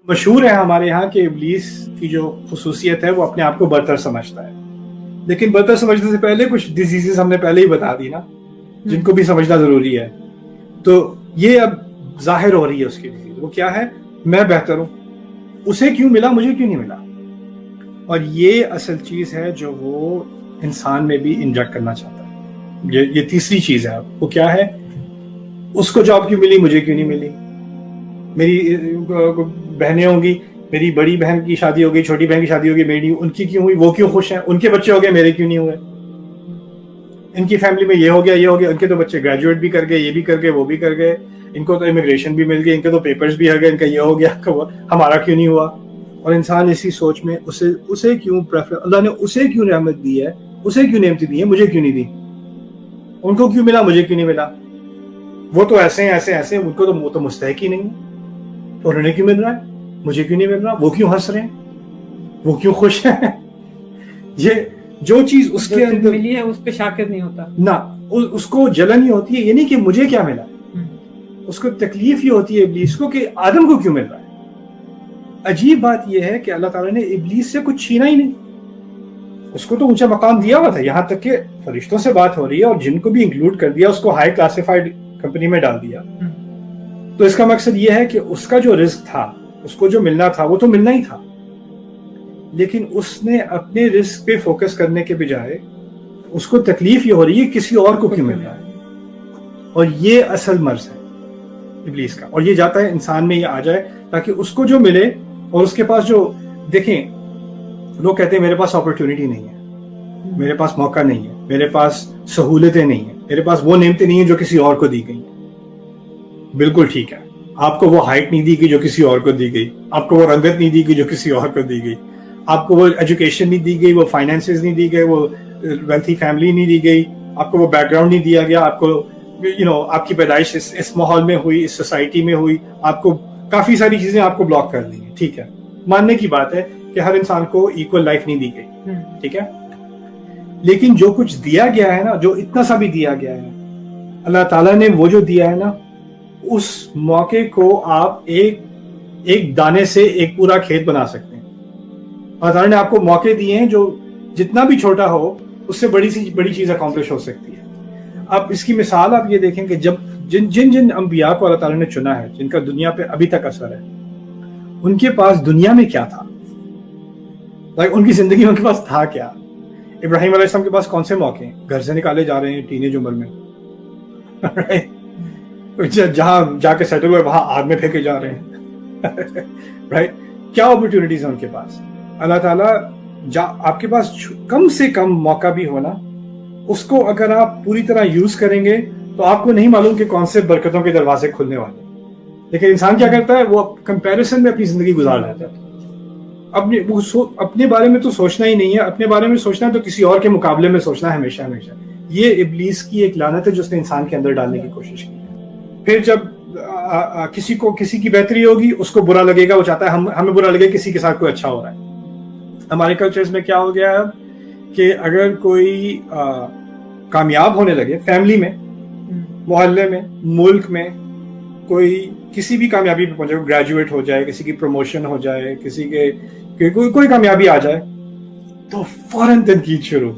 مشہور ہے ہمارے یہاں کہ ابلیس کی جو خصوصیت ہے وہ اپنے آپ کو برتر سمجھتا ہے، لیکن برتر سمجھنے سے پہلے کچھ ڈیزیزز ہم نے پہلے ہی بتا دی نا، جن کو بھی سمجھنا ضروری ہے. تو یہ اب ظاہر ہو رہی ہے اس کی ڈیزیز. وہ کیا ہے؟ میں بہتر ہوں، اسے کیوں ملا مجھے کیوں نہیں ملا. اور یہ اصل چیز ہے جو وہ انسان میں بھی انجیکٹ کرنا چاہتا ہے. یہ تیسری چیز ہے. وہ کیا ہے؟ اس کو جاب کیوں ملی مجھے کیوں نہیں ملی. میری بہنیں ہوں گی، میری بڑی بہن کی شادی ہو گئی، چھوٹی بہن کی شادی ہو گئی، میری ان کی کیوں ہوئی، وہ کیوں خوش ہیں، ان کے بچے ہو گئے میرے کیوں نہیں ہوئے. ان کی فیملی میں یہ ہو گیا یہ ہو گیا، ان کے تو بچے گریجویٹ بھی کر گئے، یہ بھی کر گئے وہ بھی کر گئے، ان کو تو امیگریشن بھی مل گئی، ان کے تو پیپرز بھی ہو گئے، ان کا یہ ہو گیا ہمارا کیوں نہیں ہوا. اور انسان اسی سوچ میں اسے کیوں اللہ نے اسے کیوں رحمت دی ہے، اسے کیوں نعمتیں دی ہیں، مجھے کیوں نہیں دی. ان کو کیوں ملا مجھے کیوں نہیں ملا. وہ تو ایسے ہیں ایسے ایسے، ان کو تو مستحق ہی نہیں. اور انہیں کیوں مل رہا ہے مجھے کیوں نہیں مل رہا. وہ کیوں ہنس رہے ہیں، وہ کیوں خوش ہیں. یہ جو چیز اس کے اندر ملی ہے اس پہ شاکر نہیں ہوتا نہ، اس کو جلن ہی ہوتی ہے. یہ نہیں کہ مجھے کیا ملا، اس کو تکلیف ہی ہوتی ہے ابلیس کو کہ آدم کو کیوں مل رہا ہے. عجیب بات یہ ہے کہ اللہ تعالیٰ نے ابلیس سے کچھ چھینا ہی نہیں. اس کو تو اونچا مقام دیا ہوا تھا، یہاں تک کہ فرشتوں سے بات ہو رہی ہے اور جن کو بھی انکلوڈ کر دیا، اس کو ہائی کلاسیفائڈ کمپنی میں ڈال دیا. تو اس کا مقصد یہ ہے کہ اس کا جو رزق تھا، اس کو جو ملنا تھا وہ تو ملنا ہی تھا، لیکن اس نے اپنے رزق پہ فوکس کرنے کے بجائے اس کو تکلیف یہ ہو رہی ہے کسی اور کو کیوں مل رہا ہے. اور یہ اصل مرض ہے ابلیس کا. اور یہ جاتا ہے انسان میں یہ آ جائے تاکہ اس کو جو ملے، اور اس کے پاس جو دیکھیں لوگ کہتے ہیں میرے پاس اپرچونٹی نہیں ہے، میرے پاس موقع نہیں ہے، میرے پاس سہولتیں نہیں ہیں، میرے پاس وہ نعمتیں نہیں ہیں جو کسی اور کو دی گئی. بالکل ٹھیک ہے، آپ کو وہ ہائٹ نہیں دی گئی جو کسی اور کو دی گئی، آپ کو وہ رنگت نہیں دی گئی جو کسی اور کو دی گئی، آپ کو وہ ایجوکیشن نہیں دی گئی، وہ فائنینسز نہیں دی گئی، وہ ویلتھی فیملی نہیں دی گئی، آپ کو وہ بیک گراؤنڈ نہیں دیا گیا، آپ کو آپ کی پیدائش اس ماحول میں ہوئی، اس سوسائٹی میں ہوئی، آپ کو کافی ساری چیزیں آپ کو بلاک کر دی ہیں. ٹھیک ہے، ماننے کی بات ہے کہ ہر انسان کو ایکول لائف نہیں دی گئی، ٹھیک ہے. لیکن جو کچھ دیا گیا ہے نا، جو اتنا سا بھی دیا گیا ہے، اللہ تعالیٰ نے وہ جو دیا ہے نا، اس موقع کو آپ ایک دانے سے ایک پورا کھیت بنا سکتے ہیں. اللہ تعالیٰ نے آپ کو موقع دیے ہیں جو جتنا بھی چھوٹا ہو اس سے بڑی چیز اکمپلش ہو سکتی ہے. اب اس کی مثال آپ یہ دیکھیں کہ جب جن انبیاء کو اللہ تعالیٰ نے چنا ہے، جن کا دنیا پہ ابھی تک اثر ہے، ان کے پاس دنیا میں کیا تھا، ان کی زندگی میں ان کے پاس تھا کیا. ابراہیم علیہ السلام کے پاس کون سے موقع ہیں؟ گھر سے نکالے جا رہے ہیں ٹینیج عمر میں، جہاں جا کے سیٹل ہوئے وہاں آگ میں پھینکے جا رہے ہیں. رائٹ، کیا اپرچونٹیز ہیں ان کے پاس. اللہ تعالیٰ آپ کے پاس کم سے کم موقع بھی ہونا، اس کو اگر آپ پوری طرح یوز کریں گے تو آپ کو نہیں معلوم کہ کون سے برکتوں کے دروازے کھلنے والے. لیکن انسان کیا کرتا ہے، وہ کمپیریزن میں اپنی زندگی گزار لیتا ہے. اپنے بارے میں تو سوچنا ہی نہیں ہے، اپنے بارے میں سوچنا ہے تو کسی اور کے مقابلے میں سوچنا ہے ہمیشہ ہمیشہ. یہ ابلیس کی ایک لعنت ہے جو اس نے انسان کے اندر ڈالنے کی کوشش کی ہے. پھر جب کسی کی بہتری ہوگی اس کو برا لگے گا، وہ چاہتا ہے ہمیں برا لگے کسی کے ساتھ کوئی اچھا ہو رہا ہے. ہمارے کلچرز میں کیا ہو گیا ہے کہ اگر کوئی کامیاب ہونے لگے، فیملی میں، محلے میں، ملک میں، کوئی کسی بھی کامیابی پہ پہنچے، گریجویٹ ہو جائے، کسی کی پروموشن ہو جائے، کسی کے کوئی کامیابی آ جائے تو فوراً تنقید شروع،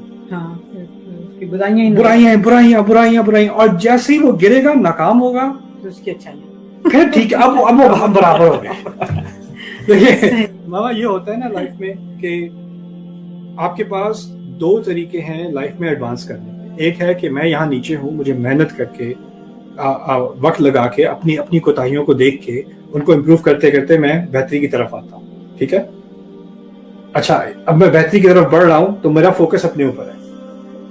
برائیاں. اور جیسے ہی وہ گرے گا، ناکام ہوگا، تو اس کی اچھائی پھر ٹھیک ہے، اب وہ ہم برابر ہو گئے. دیکھیے ماما، یہ ہوتا ہے نا لائف میں کہ آپ کے پاس دو طریقے ہیں لائف میں ایڈوانس کرنے کے. ایک ہے کہ میں یہاں نیچے ہوں، مجھے محنت کر کے وقت لگا کے اپنی کوتاہیوں کو دیکھ کے ان کو امپروو کرتے کرتے میں بہتری کی طرف آتا ہوں. ٹھیک ہے، اچھا اب میں بہتری کی طرف بڑھ رہا ہوں تو میرا فوکس اپنے اوپر ہے.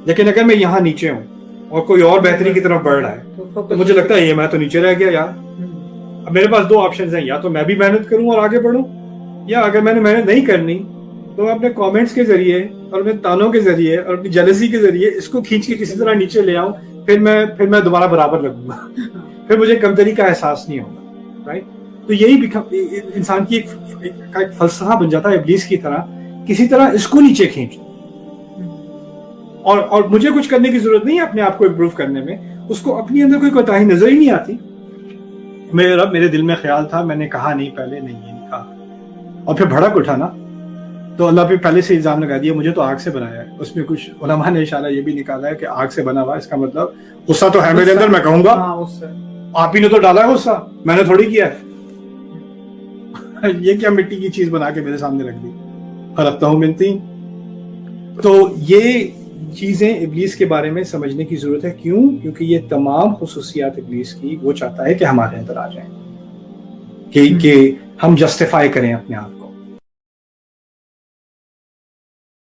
لیکن اگر میں یہاں نیچے ہوں اور کوئی اور بہتری کی طرف بڑھ رہا ہے تو مجھے لگتا ہے یہ میں تو نیچے رہ گیا یار. اب میرے پاس دو آپشنز ہیں، یا تو میں بھی محنت کروں اور آگے بڑھوں، یا اگر میں نے محنت نہیں کرنی تو میں اپنے کامنٹس کے ذریعے اور اپنے تانوں کے ذریعے اور اپنی جیلسی کے ذریعے اس کو کھینچ کے کسی طرح نیچے لے آؤں. پھر میں دوبارہ برابر لگوں گا، پھر مجھے کمتری کا احساس نہیں ہوگا. رائٹ، تو یہی انسان کی ایک فلسفہ بن جاتا ہے ابلیس کی طرح، کسی طرح اس کو نیچے کھینچ. اور مجھے کچھ کرنے کی ضرورت نہیں ہے اپنے آپ کو امپروو کرنے میں، اس کو اپنی اندر کوئی کوتاہی نظر ہی نہیں آتی. میرے دل میں خیال تھا، میں نے کہا نہیں، پہلے نہیں یہ نہیں کہا، اور پھر بھڑک اٹھا نا تو اللہ پہ پہلے سے الزام لگا دیا مجھے تو آگ سے بنایا ہے. اس میں کچھ علماء نے اشارہ یہ بھی نکالا ہے کہ آگ سے بنا ہوا اس کا مطلب غصہ تو ہے میرے اندر, میں کہوں گا ہاں اس سے آپ ہی نے تو ڈالا ہے غصہ, میں نے تھوڑی کیا ہے. یہ کیا مٹی کی چیز بنا کے میرے سامنے رکھ دی, خلقتہ من طین. تو یہ چیزیں ابلیس کے بارے میں سمجھنے کی ضرورت ہے. کیوں؟ کیونکہ یہ تمام خصوصیات ابلیس کی وہ چاہتا ہے کہ ہمارے اندر آ جائیں, کہ ہم جسٹیفائی کریں اپنے آپ